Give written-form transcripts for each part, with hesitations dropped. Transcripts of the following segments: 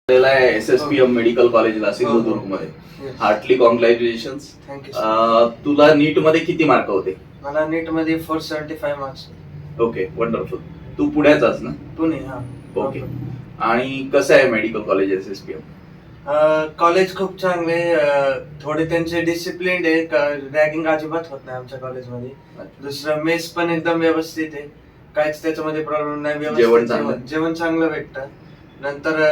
SSPM medical कॉलेजला सिंधुदुर्ग मध्ये. Heartily congratulations. तुला नीट मध्ये किती मार्क होते? मला नीट मध्ये 475 मार्क्स. Okay, wonderful. तू पुण्याचाच ना? पुणे. हा. ओके. आणि कसं आहे मेडिकल कॉलेज SSPM? कॉलेज खूप चांगले, थोडे त्यांचे डिसिप्लिन आहे, रॅगिंग अजिबात होत नाही आमच्या कॉलेजमध्ये. दुसरं मेस पण एकदम व्यवस्थित आहे, काहीच त्याच्यामध्ये प्रॉब्लेम नाही. जेवण चांगलं भेटतं. नंतर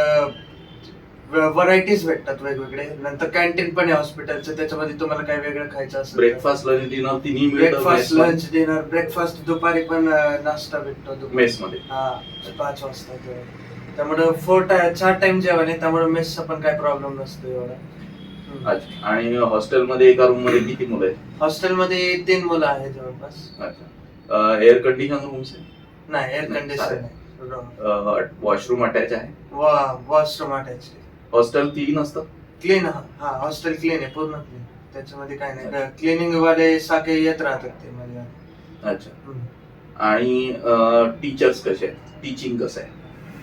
व्हरायटीज भेटतात वेगवेगळे. नंतर कॅन्टीन पण आहे हॉस्पिटलचं, त्याच्यामध्ये तुम्हाला काय वेगळं खायचं असेल. ब्रेकफास्ट, लंच, डिनर तिन्ही मिळतं. Breakfast, lunch, dinner. ब्रेकफास्ट दुपारी पण नाश्ता भेटतो मेस मध्ये. 5 वाजता. त्यामुळे 4 टाइम जेवण आहे, त्यामुळे मेसचा पण काही प्रॉब्लेम नसतो एवढा. अच्छा. आणि हॉस्टेलमध्ये एका रूम मध्ये किती मुलं आहेत? हॉस्टेलमध्ये 3 मुलं आहेत जवळपास. अच्छा. एअर कंडिशन रूम्स आहे? नाही, एअर कंडिशन नाही. वॉशरूम अटॅच आहे? Washroom attach. हॉस्टेल क्लीन असतं? क्लीन. हा, हॉस्टेल क्लीन आहे, पूर्ण क्लीन. त्याच्यामध्ये काय नाही. क्लिनिंग वाले साखे येत राहतात ते मध्ये. अच्छा. आणि टीचर्स कसे आहेत? टीचिंग कसं आहे?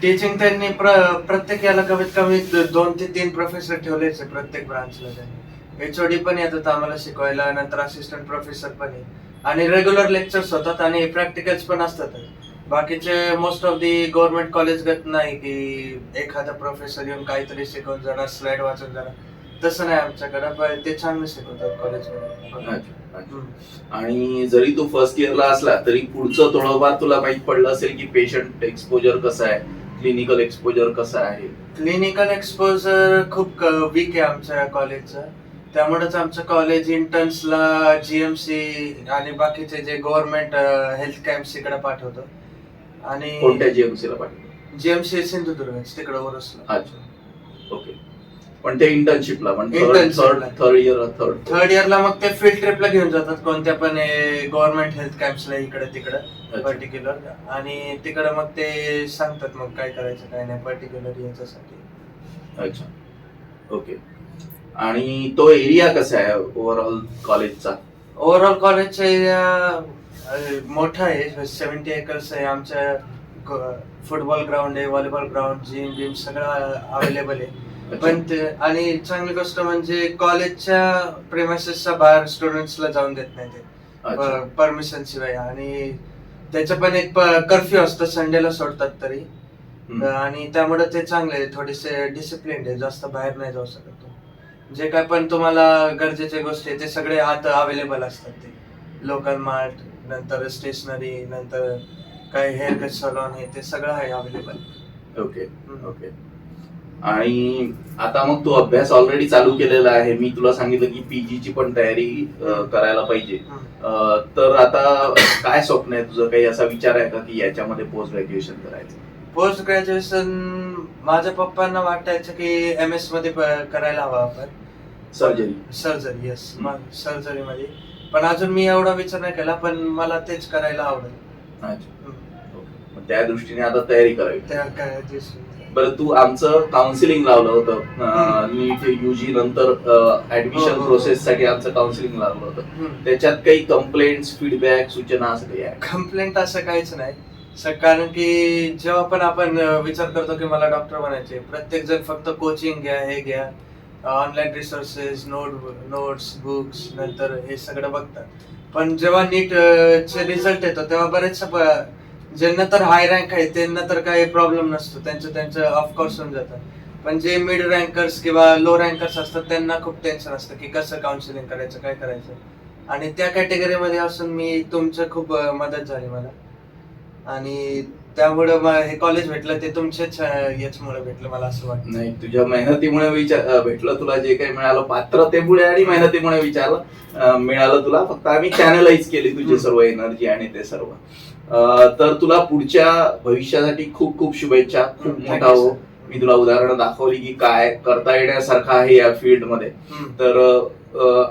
टीचिंग त्यांनी प्रत्येक याला कमीत कमी 2 ते 3 प्रोफेसर ठेवलेच आहे प्रत्येक ब्रांचला. त्यांनी HOD पण येतात आम्हाला शिकवायला, नंतर असिस्टंट प्रोफेसर पण आहे, आणि रेग्युलर लेक्चर्स होतात आणि प्रॅक्टिकल्स पण असतात. बाकीचे most of the government college गत नाही की एखादा प्रोफेसर येऊन काहीतरी शिकवून जाणार, स्लाइड वाचून जाणार. तसं नाही आमच्याकडे, पण ते चांगलं शिकवतात कॉलेजमध्ये. आणि जरी तू फर्स्ट इयरला असला तरी पुढचं थोडंफार तुला माहित पडलं असेल की पेशंट एक्सपोजर कसं आहे, क्लिनिकल एक्सपोजर कसं आहे? क्लिनिकल एक्सपोजर खूप वीक आहे आमच्या कॉलेजचं. त्यामुळेच आमचं कॉलेज इंटर्न्सला GMC आणि बाकीचे जे गव्हर्नमेंट हेल्थ कॅम्प्स इकडे पाठवतो. आणि कोणत्या GMC ला पाठवतो? GMC सिंधुदुर्ग तिकडे ओरसला. अच्छा. ओके. पण ते इंटर्नशिपला पण थर्ड इयरला मग ते फील्ड ट्रिपला घेऊन जातात कोणत्या पण गव्हर्नमेंट हेल्थ कॅम्प्सला इकडे तिकडे पर्टिक्युलर. आणि तिकडे मग ते सांगतात मग काय करायचं काय नाही पर्टिक्युलर याच्यासाठी. अच्छा. ओके. आणि तो एरिया कसा आहे ओव्हरऑल कॉलेजचा? ओव्हरऑल कॉलेजचा एरिया मोठा आहे, 70 एकर्स आहे. आमच्या फुटबॉल ग्राउंड आहे, व्हॉलीबॉल ग्राउंड, जिम सगळं अवेलेबल आहे. पण आणि चांगली गोष्ट म्हणजे कॉलेजच्या प्रेमाइसेसच्या बाहेर स्टुडंट्सला जाऊन देत नाही ते परमिशन शिवाय. आणि त्याचं पण एक कर्फ्यू असतं, संडेला सोडतात तरी. आणि त्यामुळे ते चांगले थोडेसे डिसिप्लिन आहे, जास्त बाहेर नाही जाऊ शकत. जे काय पण तुम्हाला गरजेच्या गोष्टी ते सगळे आत अवेलेबल असतात. ते लोकल मार्ट, नंतर स्टेशनरी, नंतर काय हेअर कट सलॉन आहे, ते सगळं आहे अवेलेबल. ओके. ओके. आणि आता मग तू अभ्यास ऑलरेडी चालू केलेला आहे. मी तुला सांगितलं की PG ची पण तयारी करायला पाहिजे. तर आता काय स्वप्न आहे तुझं? काही असा विचार आहे का की याच्यामध्ये पोस्ट ग्रॅज्युएशन करायचं? पोस्ट ग्रॅज्युएशन माझ्या पप्पांना वाटायचं की MS मध्ये करायला हवा आपण. सर्जरी. येस, सर्जरी मध्ये. पण अजून मी एवढा विचार नाही केला, पण मला तेच करायला आवडेल. अच्छा. त्या दृष्टीने आता तयारी करावी. बरं, तू आमचं काउन्सिलिंग लावलं होतं नीट UG नंतर ऍडमिशन प्रोसेस साठी आमचं काउन्सिलिंग लावलं होतं. त्याच्यात काही कंप्लेंट्स, फीडबॅक, सूचना असं काही आहे? कंप्लेंट असं काहीच नाही सर, कारण की जेव्हा पण आपण विचार करतो की मला डॉक्टर बनायचे, प्रत्येक जण फक्त कोचिंग घ्या, हे घ्या, ऑनलाईन रिसोर्सेस, नोट्स, बुक्स, नंतर हे सगळं बघतात. पण जेव्हा नीट चे रिझल्ट येतो तेव्हा बरेच ज्यांना तर हाय रँक आहे त्यांना तर काही प्रॉब्लेम नसतो, त्यांचं ऑफकोर्स होऊन जातं. पण जे मिड रँकर्स किंवा लो रँकर्स असतात त्यांना खूप टेन्शन असतं की कसं काउन्सिलिंग करायचं, काय करायचं. आणि त्या कॅटेगरीमध्ये असून मी तुमचं खूप मदत झाली मला. आणि त्यामुळे हे कॉलेज भेटलं ते तुमच्याच याचमुळे भेटलं मला असं वाटतं. नाही, तुझ्या मेहनतीमुळे भेटलं. तुला जे काही मिळालं पात्रतेमुळे आणि मेहनतीमुळे मिळालं तुला. फक्त आम्ही चॅनलाइज केली तुझी सर्व एनर्जी आणि ते सर्व. तर तुला पुढच्या भविष्यासाठी खूप खूप शुभेच्छा. खूप मोठा हो. मी तुला उदाहरणं दाखवली की काय करता येण्यासारखं आहे या फील्ड मध्ये. तर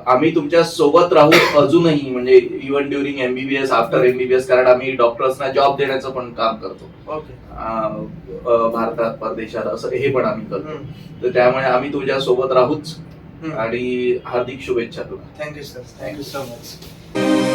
आम्ही तुमच्या सोबत राहू अजूनही, म्हणजे even during MBBS, after MBBS, कारण आम्ही डॉक्टर्सना जॉब देण्याचं पण काम करतो भारतात, परदेशात, असं हे पण आम्ही करतो. तर त्यामुळे आम्ही तुझ्या सोबत राहूच. आणि हार्दिक शुभेच्छा तुला. Thank you sir, thank you so much.